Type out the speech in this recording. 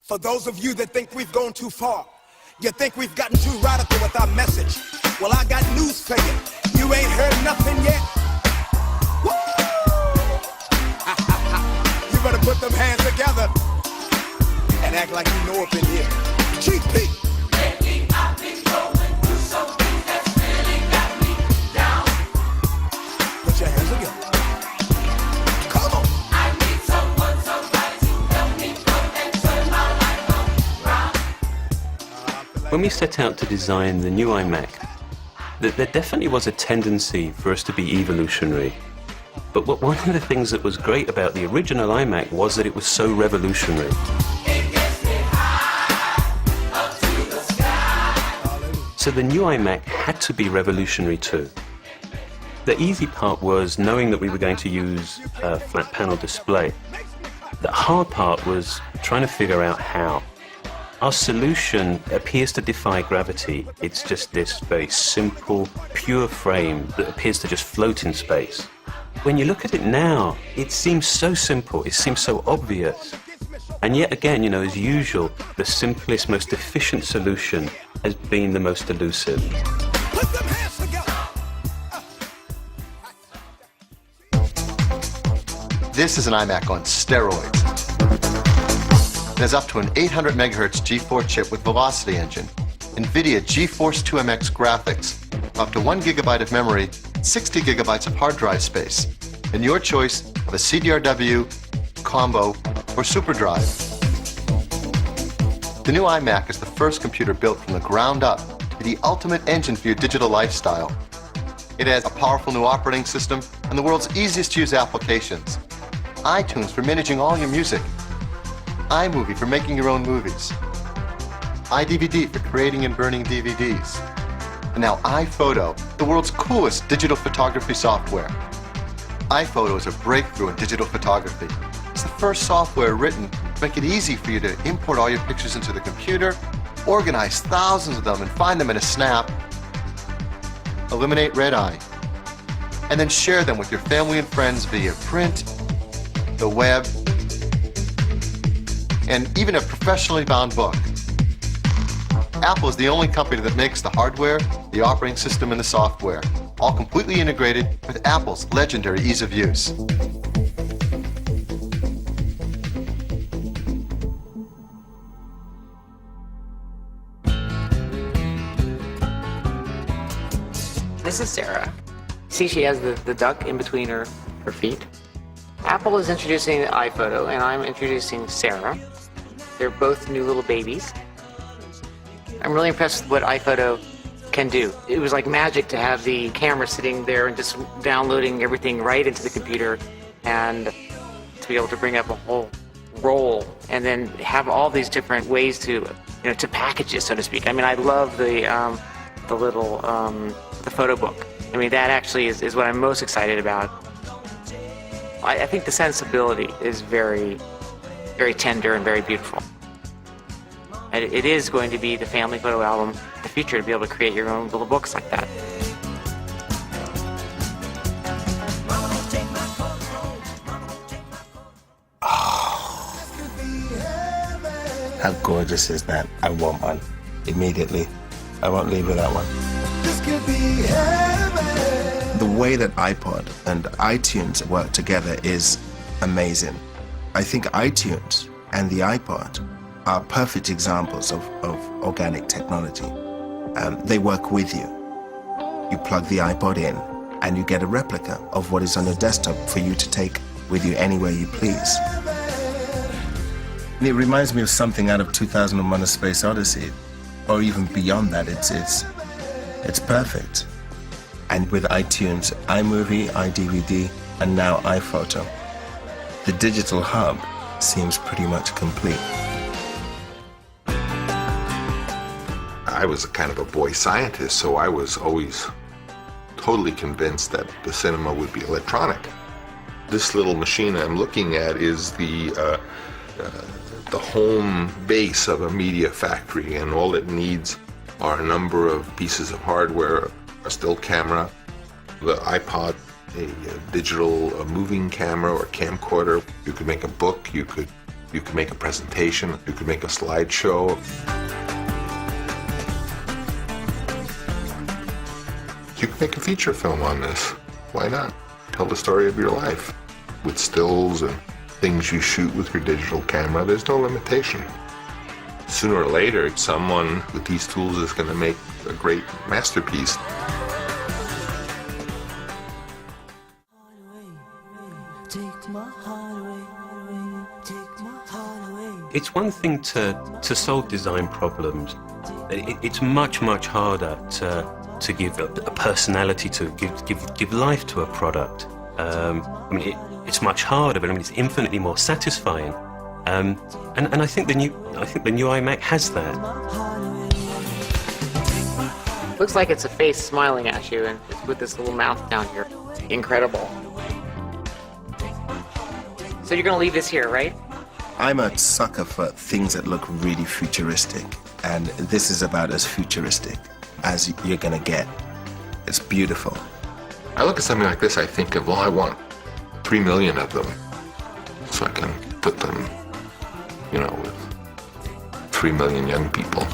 For those of you that think we've gone too far, you think we've gotten too radical with our message. Well, I got news for you. You ain't heard nothing yet. Woo! You better put them hands together and act like you know up in here. GP. Lately I've been going through something that's really got me down. Put your hands together. Come on. I need someone, somebody to help me come and turn my life around. When we set out to design the new iMac, there definitely was a tendency for us to be evolutionary. But one of the things that was great about the original iMac was that it was so revolutionary. So the new iMac had to be revolutionary too. The easy part was knowing that we were going to use a flat panel display. The hard part was trying to figure out how. Our solution appears to defy gravity. It's just this very simple, pure frame that appears to just float in space. When you look at it now, it seems so simple, it seems so obvious. And yet again, as usual, the simplest, most efficient solution has been the most elusive. Put them hands together. This is an iMac on steroids. It has up to an 800 megahertz G4 chip with Velocity Engine, NVIDIA GeForce 2MX graphics, up to 1 gigabyte of memory, 60 gigabytes of hard drive space, and your choice of a CDRW, combo, or SuperDrive. The new iMac is the first computer built from the ground up to be the ultimate engine for your digital lifestyle. It has a powerful new operating system and the world's easiest to use applications. iTunes for managing all your music, iMovie for making your own movies, iDVD for creating and burning DVDs, and now iPhoto, the world's coolest digital photography software. iPhoto is a breakthrough in digital photography. It's the first software written to make it easy for you to import all your pictures into the computer, organize thousands of them and find them in a snap, eliminate red eye, and then share them with your family and friends via print, the web, and even a professionally bound book. Apple is the only company that makes the hardware, the operating system, and the software, all completely integrated with Apple's legendary ease of use. This is Sarah. See, she has the duck in between her feet. Apple is introducing the iPhoto, and I'm introducing Sarah. They're both new little babies. I'm really impressed with what iPhoto can do. It was like magic to have the camera sitting there and just downloading everything right into the computer, and to be able to bring up a whole roll and then have all these different ways to package it, so to speak. I mean, I love the little the photo book. I mean, that actually is what I'm most excited about. I think the sensibility is very, very tender and very beautiful. And it is going to be the family photo album in the future, to be able to create your own little books like that. How gorgeous is that? I want one immediately. I won't leave without one. The way that iPod and iTunes work together is amazing. I think iTunes and the iPod are perfect examples of organic technology. They work with you. You plug the iPod in and you get a replica of what is on your desktop for you to take with you anywhere you please. And it reminds me of something out of 2001: A Space Odyssey, or even beyond that. It's perfect. And with iTunes, iMovie, iDVD, and now iPhoto, the digital hub seems pretty much complete. I was a kind of a boy scientist, so I was always totally convinced that the cinema would be electronic. This little machine I'm looking at is the home base of a media factory, and all it needs are a number of pieces of hardware: a still camera, the iPod, a digital moving camera or camcorder. You could make a book, you could You could make a presentation, you could make a slideshow. You could make a feature film on this. Why not? Tell the story of your life with stills and things you shoot with your digital camera. There's no limitation. Sooner or later, someone with these tools is going to make a great masterpiece. It's one thing to solve design problems. It's much harder to give a personality to, give life to a product. I mean, it's much harder, but I mean, it's infinitely more satisfying. And I think the new iMac has that. Looks like it's a face smiling at you, and it's with this little mouth down here. Incredible. So you're gonna leave this here, right? I'm a sucker for things that look really futuristic, and this is about as futuristic as you're gonna get. It's beautiful. I look at something like this, I think of, well, I want 3 million of them so I can put them, with 3 million young people.